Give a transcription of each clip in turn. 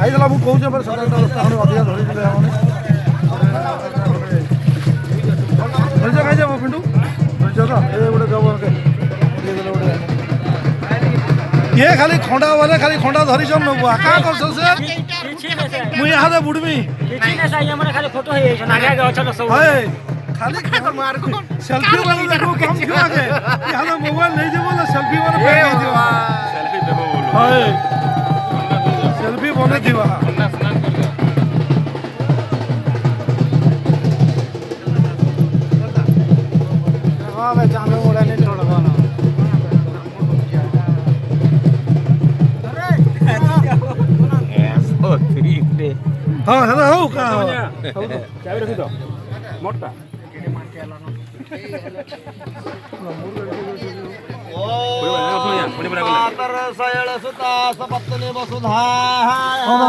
ଖାଇଦେଲା ମୁଁ କହୁଛି ପରେ 7-8ଟା 10ଟା ଖଣ୍ଡେ ଅଧିକା ଧରିଥିଲେ ମାନେ ଧରିଛ ଖାଇଛ ମୋ ପିଣ୍ଟୁ ଧରିଛ ତ ଏ ଗୋଟେ ଦେବ ଗୋଟେ ये खाली खंडा वाले खाली खंडा धरी सब नबु का करछ से मु यहाँ बुडमी खाली फोटो है आगे आगे अच्छा सब खाली मार को सेल्फी वाला देखो कम क्यों आगे यहाँ मोबाइल नहीं जे बोले सेल्फी वाला पे गई दिवा सेल्फी देबो बोलो हाय सेल्फी बने दिवा हां भाई चांद मोड़ा नहीं छोड़ दो हाँ है ना हो का चाबी रखी दो मोटा मातर सयळ सुता सपत्नी वसुधा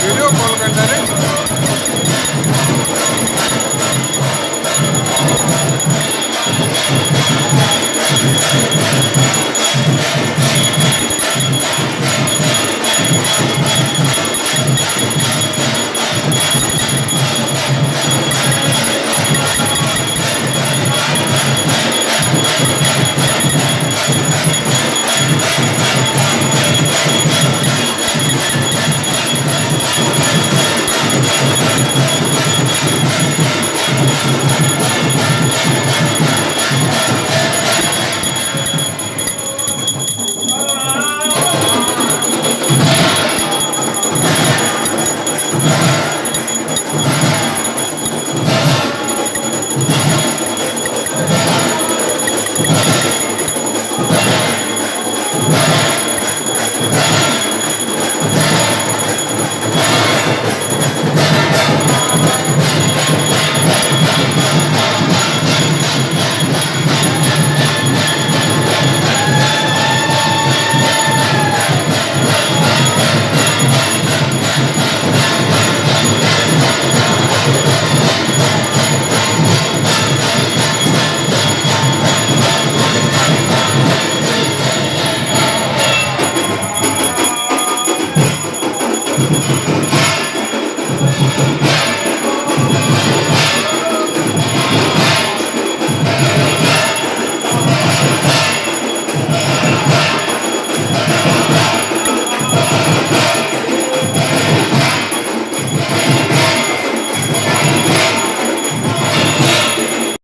व्हिडिओ कॉल करणार रे.